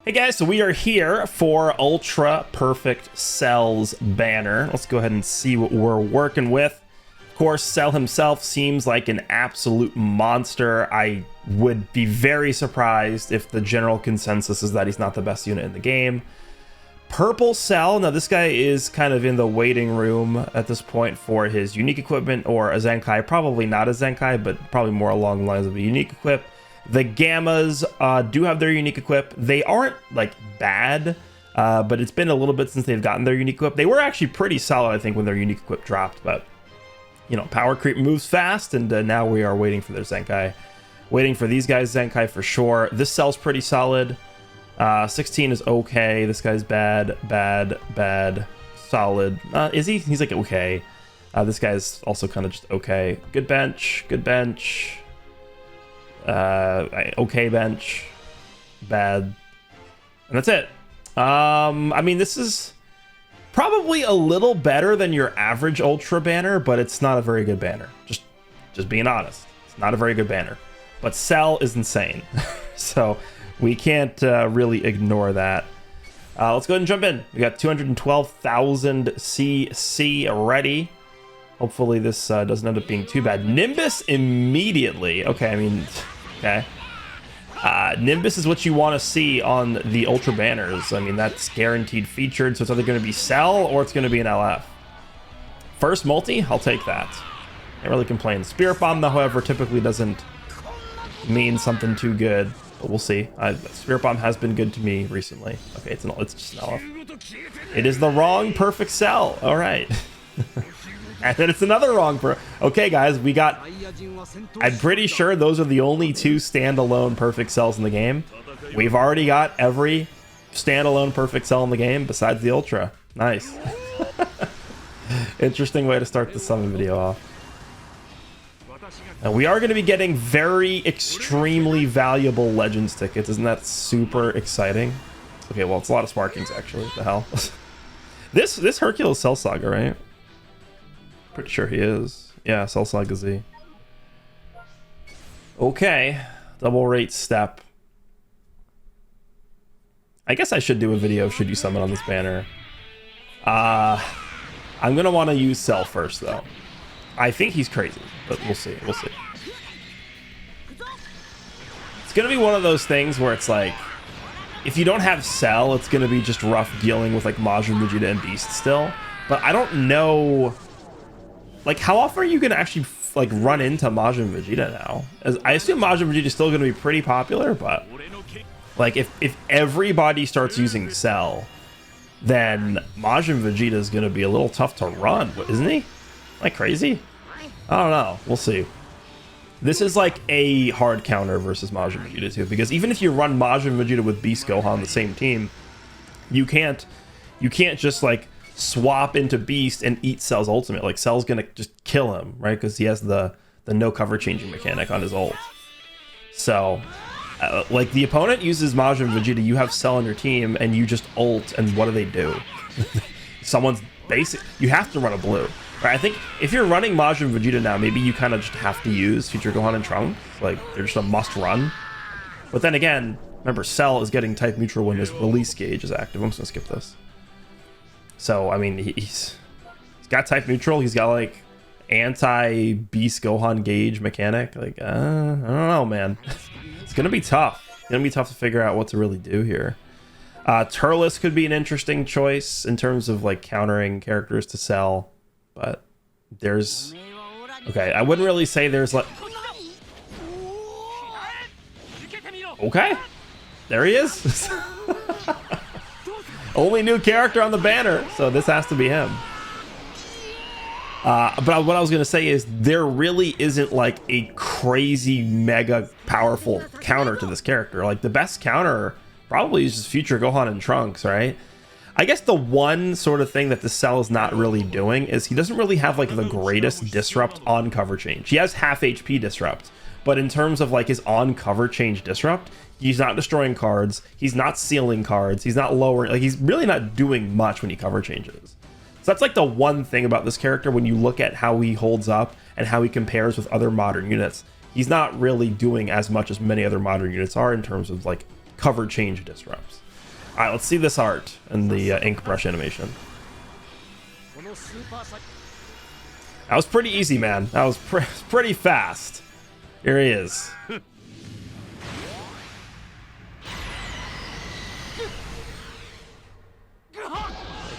Hey guys, so we are here for Ultra Perfect Cell's banner. Let's go ahead and see what we're working with. Of course, Cell himself seems like an absolute monster. I would be very surprised if the general consensus is that he's not the best unit in the game. Purple Cell, now this guy is kind of in the waiting room at this point for his unique equipment or a Zenkai. Probably not a Zenkai, but probably more along the lines of a unique equip. The Gammas do have their unique equip. They aren't like bad, but it's been a little bit since they've gotten their unique equip. They were actually pretty solid, I think, when their unique equip dropped, but you know, power creep moves fast, and now we are waiting for their Zenkai. Waiting for these guys' Zenkai for sure. This Cell's pretty solid. 16 is okay. This guy's bad, bad, bad, solid. Is he? He's like okay. This guy's also kind of just okay. Good bench, good bench. Okay bench, bad, and that's it. I mean, this is probably a little better than your average Ultra banner, but it's not a very good banner. Just being honest, it's not a very good banner. But Cell is insane, so we can't really ignore that. Let's go ahead and jump in. We got 212,000 CC ready. Hopefully this doesn't end up being too bad. Nimbus immediately. Okay, I mean, okay. Nimbus is what you want to see on the Ultra banners. I mean, that's guaranteed featured, so it's either going to be Cell or it's going to be an LF. First multi, I'll take that. Can't really complain. Spirit Bomb, though, however, typically doesn't mean something too good, but we'll see. Spirit Bomb has been good to me recently. Okay, it's just an LF. It is the wrong perfect Cell. All right. And then it's another wrong okay, guys, we got, I'm pretty sure those are the only two standalone perfect Cells in the game. We've already got every standalone perfect Cell in the game besides the Ultra. Nice. Interesting way to start the summon video off. And we are going to be getting very extremely valuable Legends tickets. Isn't that super exciting? Okay, well, it's a lot of Sparkings, actually. What the hell? This Hercules Cell Saga, right? Pretty sure he is. Yeah, Cell Saga Z. Okay, double rate step. I guess I should do a video should you summon on this banner. I'm gonna want to use Cell first though. I think he's crazy, but we'll see. We'll see. It's gonna be one of those things where it's like, if you don't have Cell, it's gonna be just rough dealing with like Majin, Vegeta, and Beast still. But I don't know. Like, how often are you going to actually, like, run into Majin Vegeta now? As I assume Majin Vegeta is still going to be pretty popular, but, like, if everybody starts using Cell, then Majin Vegeta is going to be a little tough to run, isn't he? Like, crazy? I don't know. We'll see. This is, like, a hard counter versus Majin Vegeta, too, because even if you run Majin Vegeta with Beast Gohan on the same team, you can't just, like, swap into Beast and eat Cell's ultimate. Like, Cell's gonna just kill him, right? Because he has the no cover changing mechanic on his ult. So like, the opponent uses Majin Vegeta, you have Cell on your team, and you just ult, and what do? Someone's basic. You have to run a blue, right? I think if you're running Majin Vegeta now, maybe you kind of just have to use Future Gohan and Trunks. Like, they're just a must run. But then again, remember, Cell is getting type neutral when his release gauge is active. I'm just gonna skip this. So, I mean, he's got type neutral. He's got, like, anti-Beast Gohan gauge mechanic. Like, I don't know, man. It's going to be tough. It's going to be tough to figure out what to really do here. Turles could be an interesting choice in terms of, like, countering characters to Cell. But there's... Okay, I wouldn't really say there's, like... Okay. There he is. Only new character on the banner, so this has to be him. But what I was going to say is there really isn't like a crazy mega powerful counter to this character. Like, the best counter probably is just Future Gohan and Trunks, right? I guess the one sort of thing that the Cell is not really doing is he doesn't really have like the greatest disrupt on cover change. He has half HP disrupt, but in terms of like his on cover change disrupt, he's not destroying cards, he's not sealing cards, he's not lowering, like, he's really not doing much when he cover changes. So that's like the one thing about this character when you look at how he holds up and how he compares with other modern units. He's not really doing as much as many other modern units are in terms of like cover change disrupts. All right, let's see this art and the ink brush animation. That was pretty easy, man. That was pretty fast. Here he is.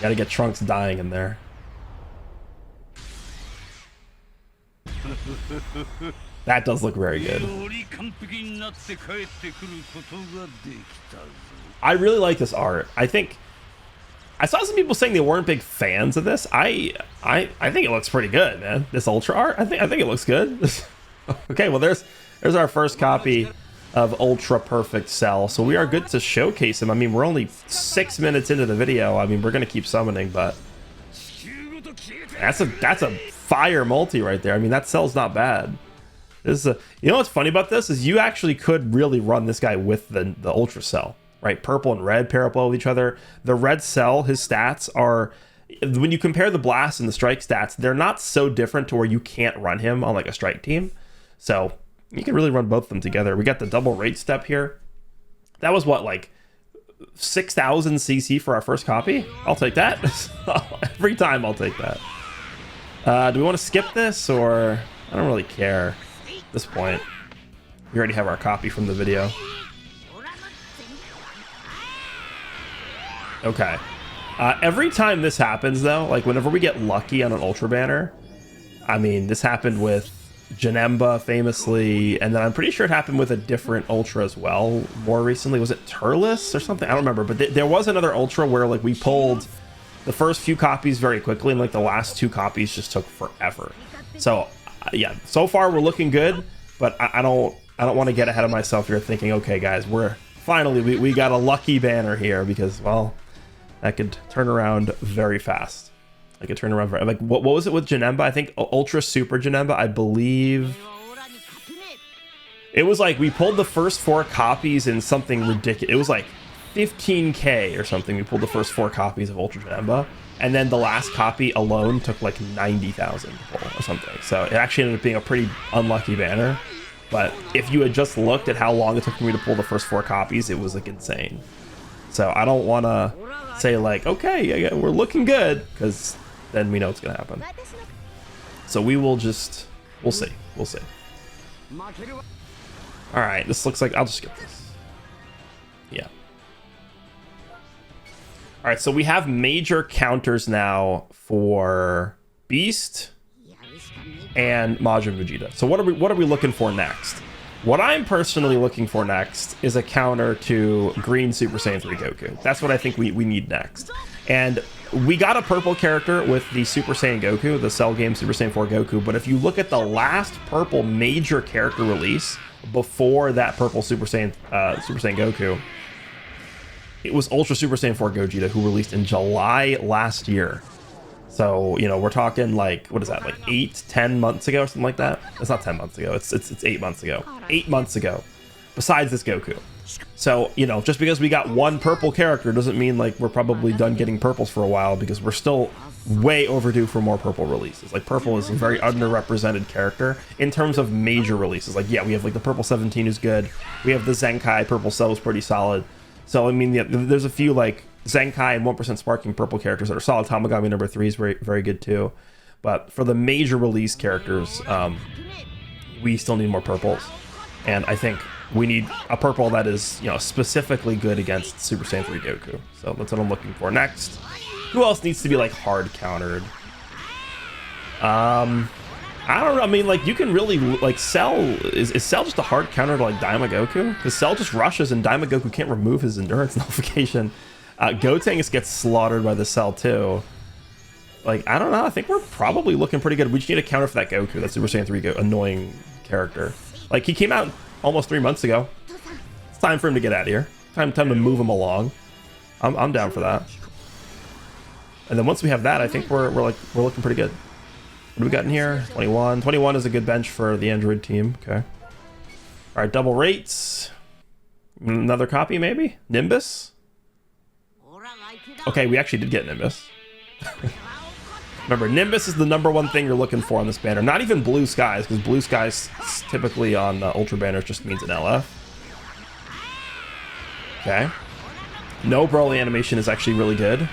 Gotta get Trunks dying in there. That does look very good. I really like this art. I think I saw some people saying they weren't big fans of this. I think it looks pretty good, man. This Ultra art, I think it looks good. Okay, well there's our first copy of Ultra Perfect Cell. So we are good to showcase him. I mean, we're only 6 minutes into the video. I mean, we're gonna keep summoning, but that's a fire multi right there. I mean, that Cell's not bad. This is a, you know what's funny about this is you actually could really run this guy with the Ultra Cell, right? Purple and red pair up well with each other. The red Cell, his stats are, when you compare the blast and the strike stats, they're not so different to where you can't run him on like a strike team. So you can really run both of them together. We got the double rate step here. That was what, like 6,000 CC for our first copy? I'll take that. Every time I'll take that. Do we want to skip this, or I don't really care at this point. We already have our copy from the video. Okay. Every time this happens though, like whenever we get lucky on an Ultra banner, I mean, this happened with Janemba famously, and then I'm pretty sure it happened with a different Ultra as well more recently. Was it Turles or something? I don't remember, but there was another Ultra where like we pulled the first few copies very quickly, and like the last 2 copies just took forever. So yeah, so far we're looking good, but I don't want to get ahead of myself here thinking, okay guys, we're finally we got a lucky banner here, because well, that could turn around very fast. I could turn around very, like what was it with Janemba? I think Ultra Super Janemba, I believe it was like we pulled the first 4 copies in something ridiculous. It was like 15k or something. We pulled the first 4 copies of Ultra Janemba, and then the last copy alone took like 90,000 to pull or something. So it actually ended up being a pretty unlucky banner. But if you had just looked at how long it took for me to pull the first 4 copies, it was like insane. So I don't want to say like, okay, yeah, we're looking good, because then we know it's gonna happen. So we'll see. All right, this looks like, I'll just skip this. Yeah. All right, so we have major counters now for Beast and Majin Vegeta. So what are we looking for next? What I'm personally looking for next is a counter to Green Super Saiyan 3 Goku. That's what I think we need next. And we got a purple character with the Super Saiyan Goku, the Cell Game Super Saiyan 4 Goku, but if you look at the last purple major character release before that purple Super Saiyan Goku, it was Ultra Super Saiyan 4 Gogeta, who released in July last year. So, you know, we're talking like, what is that, like 8-10 months ago or something like that? It's not 10 months ago, it's 8 months ago. 8 months ago, besides this Goku. So, you know, just because we got one purple character doesn't mean like we're probably done getting purples for a while, because we're still way overdue for more purple releases. Like, purple is a very underrepresented character in terms of major releases. Like, yeah, we have like the purple 17 who's good. We have the Zenkai purple Cell is pretty solid. So, I mean, yeah, there's a few like Zenkai and 1% Sparking purple characters that are solid. Tamagami number 3 is very, very good too. But for the major release characters, we still need more purples. And I think we need a purple that is, you know, specifically good against Super Saiyan 3 Goku. So that's what I'm looking for next. Who else needs to be like hard countered? I don't know. I mean, like, you can really like Cell is Cell just a hard counter to like Daima Goku? Because Cell just rushes and Daima Goku can't remove his endurance nullification. Gotenks gets slaughtered by the Cell too. Like, I don't know. I think we're probably looking pretty good. We just need a counter for that Goku, that Super Saiyan 3 annoying character. Like, he came out almost 3 months ago. It's time for him to get out of here. Time to move him along. I'm down for that. And then once we have that, I think we're looking pretty good. What do we got in here? 21. 21 is a good bench for the Android team. Okay. All right, double rates. Another copy, maybe? Nimbus? Okay, we actually did get Nimbus. Remember, Nimbus is the #1 thing you're looking for on this banner. Not even Blue Skies, because Blue Skies typically on Ultra banners just means an LF. Okay. No Broly animation is actually really good.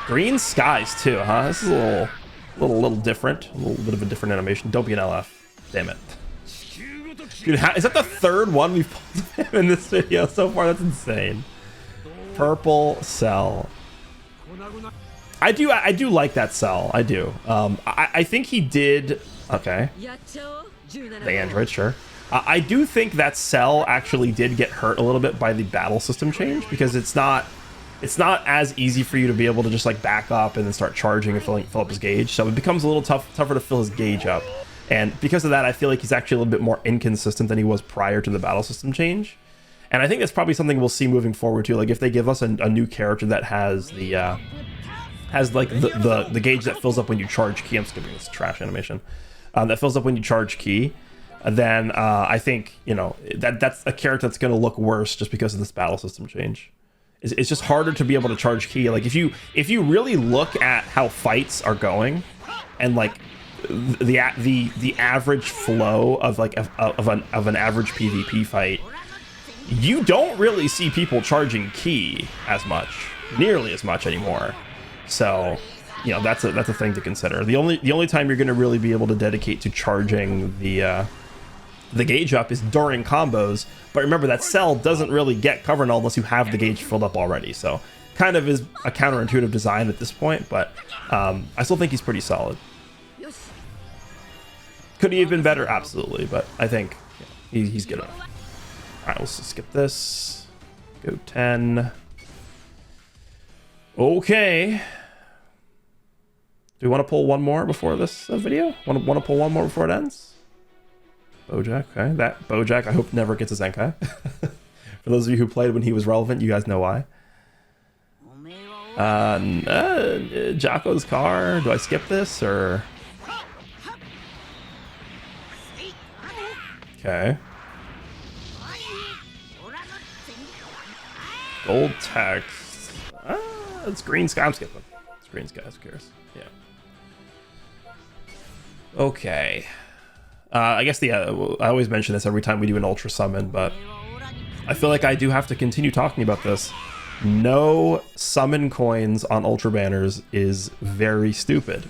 Green skies too, huh? This is a little different. A little bit of a different animation. Don't be an LF. Damn it. Dude, is that the third one we've pulled him in this video so far? That's insane. Purple Cell. I do like that Cell. I do. I think he did. Okay. The android, sure. I do think that Cell actually did get hurt a little bit by the battle system change, because it's not as easy for you to be able to just like back up and then start charging and fill up his gauge. So it becomes a little tougher to fill his gauge up. And because of that, I feel like he's actually a little bit more inconsistent than he was prior to the battle system change. And I think that's probably something we'll see moving forward too. Like if they give us a new character that has the the gauge that fills up when you charge ki. I'm skipping this trash animation. That fills up when you charge ki. Then I think, you know, that's a character that's going to look worse just because of this battle system change. It's just harder to be able to charge ki. Like if you really look at how fights are going, and like the average flow of like of an average PvP fight, you don't really see people charging ki nearly as much anymore. So, you know, that's a thing to consider. The only time you're going to really be able to dedicate to charging the gauge up is during combos. But remember that Cell doesn't really get covered unless you have the gauge filled up already. So kind of is a counterintuitive design at this point, but I still think he's pretty solid. Could he have been better? Absolutely, but I think he's good enough. All right, let's skip this. Go 10. Okay. Do we want to pull one more before this video? Want to pull one more before it ends? Bojack, okay. That Bojack, I hope never gets a Zenkai. For those of you who played when he was relevant, you guys know why. Jocko's car. Do I skip this or? Okay. Gold text. It's green sky. I'm skipping. It's green sky. Who cares? Yeah. Okay. I guess I always mention this every time we do an ultra summon, but I feel like I do have to continue talking about this. No summon coins on ultra banners is very stupid.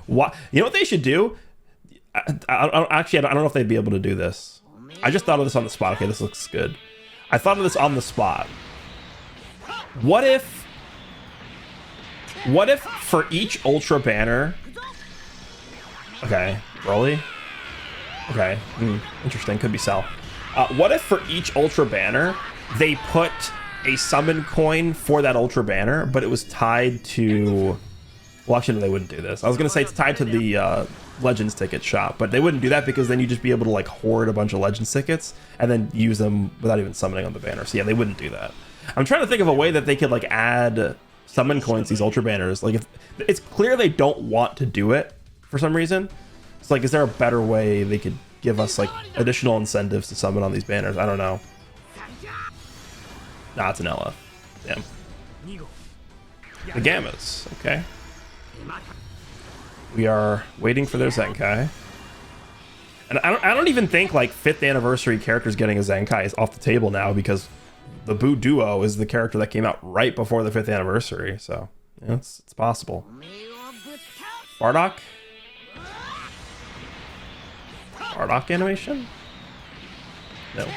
What? You know what they should do? Actually, I don't know if they'd be able to do this. I just thought of this on the spot. Okay, this looks good. I thought of this on the spot. What if for each ultra banner? Okay, Broly. Okay, interesting. Could be Cell. What if for each ultra banner they put a summon coin for that ultra banner, but it was tied to? Well, actually, no, they wouldn't do this. I was gonna say it's tied to the Legends ticket shop, but they wouldn't do that because then you'd just be able to like hoard a bunch of Legends tickets and then use them without even summoning on the banner. So yeah, they wouldn't do that. I'm trying to think of a way that they could like add summon coins to these ultra banners. Like, if it's clear they don't want to do it for some reason, it's like, is there a better way they could give us like additional incentives to summon on these banners? I don't know. Nah, it's an LF. Damn. The Gammas. Okay. We are waiting for their Zenkai. And I don't even think like 5th anniversary characters getting a Zenkai is off the table now, because the Buu Duo is the character that came out right before the 5th anniversary. So yeah, it's possible. Bardock? Bardock animation? No.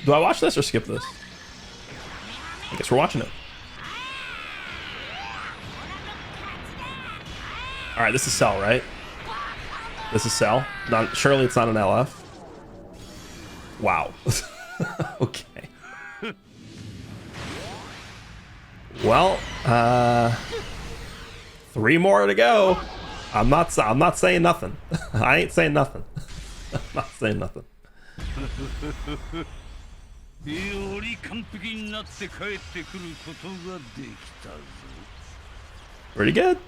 Do I watch this or skip this? I guess we're watching it. All right, this is Cell, right? This is Cell. Surely it's not an LF. Wow. Okay. Well, 3 more to go. I'm not saying nothing. I ain't saying nothing. I'm not saying nothing. Pretty good.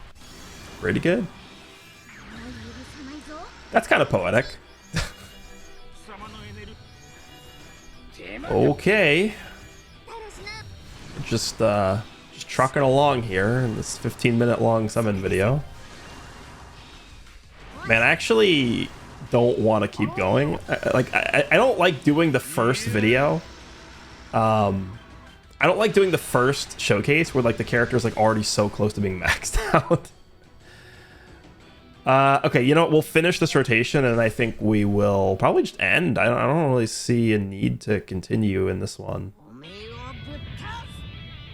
Pretty good. That's kind of poetic. Okay. Just trucking along here in this 15-minute long summon video. Man, I actually don't want to keep going. I don't like doing the first video. I don't like doing the first showcase where like the character is like already so close to being maxed out. Okay, you know what? We'll finish this rotation, and I think we will probably just end. I don't really see a need to continue in this one.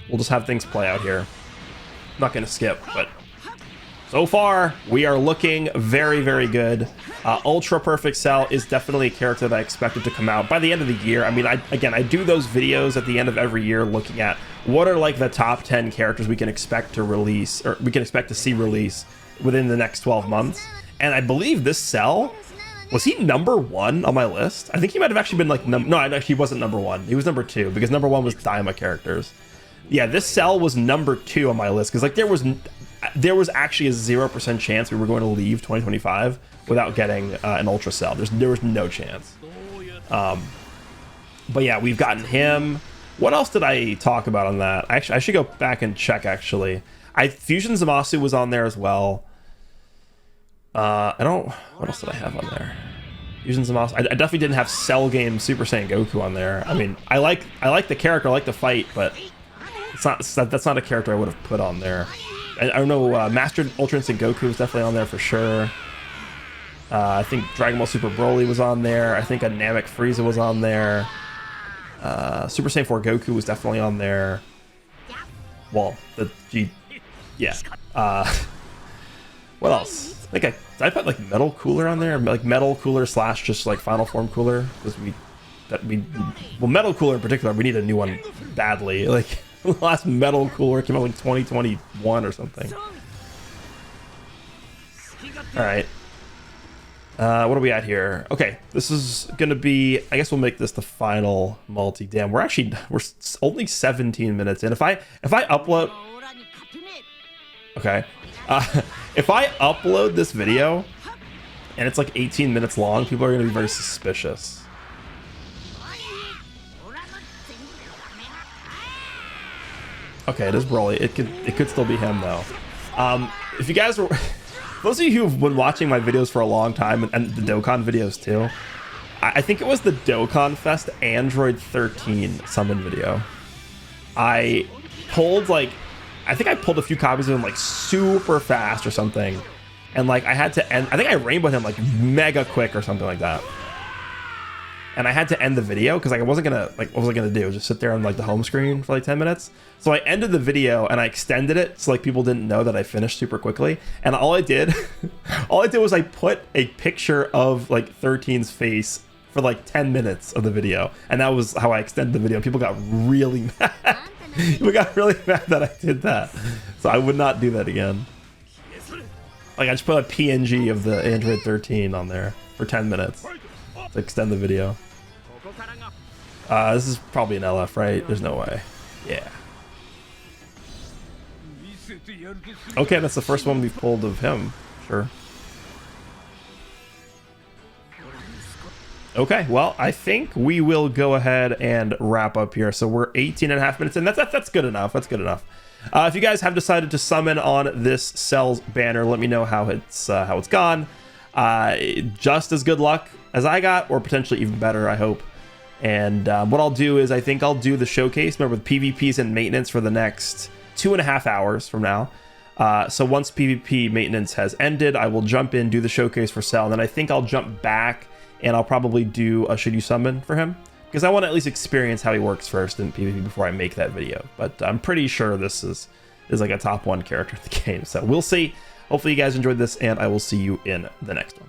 We'll just have things play out here. I'm not going to skip, but so far we are looking very, very good. Ultra Perfect Cell is definitely a character that I expected to come out by the end of the year. I mean, I do those videos at the end of every year looking at what are like the top 10 characters we can expect to release, or we can expect to see release within the next 12 months. And I believe this Cell, was he #1 on my list? I think he might have actually been like, no, actually he wasn't #1. He was #2 because #1 was Daima characters. Yeah, this Cell was #2 on my list because like there was actually a 0% chance we were going to leave 2025 without getting an Ultra Cell. There was no chance. But yeah, we've gotten him. What else did I talk about on that? Actually, I should go back and check actually. Fusion Zamasu was on there as well. What else did I have on there? Fusion Zamasu. I definitely didn't have Cell Game Super Saiyan Goku on there. I mean, I like the character, I like the fight, but that's not a character I would have put on there. I don't know. Master Ultra Instinct Goku was definitely on there for sure. I think Dragon Ball Super Broly was on there. I think a Namek Frieza was on there. Super Saiyan 4 Goku was definitely on there. Well, yeah. What else? Did I put like Metal Cooler on there? Like Metal Cooler / just like Final Form Cooler? Because well, Metal Cooler in particular, we need a new one badly. Like the last Metal Cooler came out in 2021 or something. All right. What are we at here? Okay, this is gonna be, I guess we'll make this the final multi. Damn, we're only 17 minutes in. If I upload, okay, if I upload this video and it's like 18 minutes long, people are gonna be very suspicious. Okay, it is Broly. It could still be him though. If you guys were, those of you who've been watching my videos for a long time, and the Dokkan videos too, I think it was the Dokkan Fest Android 13 summon video. I pulled like, I think I pulled a few copies of him like super fast or something, and like I had to end. I think I rainbowed him like mega quick or something like that. And I had to end the video because like I wasn't gonna, like, what was I gonna do? Just sit there on like the home screen for like 10 minutes? So I ended the video and I extended it so like people didn't know that I finished super quickly. And all I did was I put a picture of like 13's face for like 10 minutes of the video. And that was how I extended the video. People got really mad. People got really mad that I did that. So I would not do that again. Like I just put a PNG of the Android 13 on there for 10 minutes. To extend the video. This is probably an LF, right? There's no way. Yeah. Okay, that's the first one we've pulled of him. Sure. Okay, well, I think we will go ahead and wrap up here. So we're 18.5 minutes in. That's good enough. That's good enough. If you guys have decided to summon on this Cell's banner, let me know how it's gone. Just as good luck as I got, or potentially even better, I hope. And what I'll do is I think I'll do the showcase, remember, with PvPs and maintenance for the next 2.5 hours from now. So once PvP maintenance has ended, I will jump in, do the showcase for Cell, and then I think I'll jump back and I'll probably do a Should You Summon for him, because I want to at least experience how he works first in PvP before I make that video. But I'm pretty sure this is like a top 1 character in the game, so we'll see. Hopefully you guys enjoyed this, and I will see you in the next one.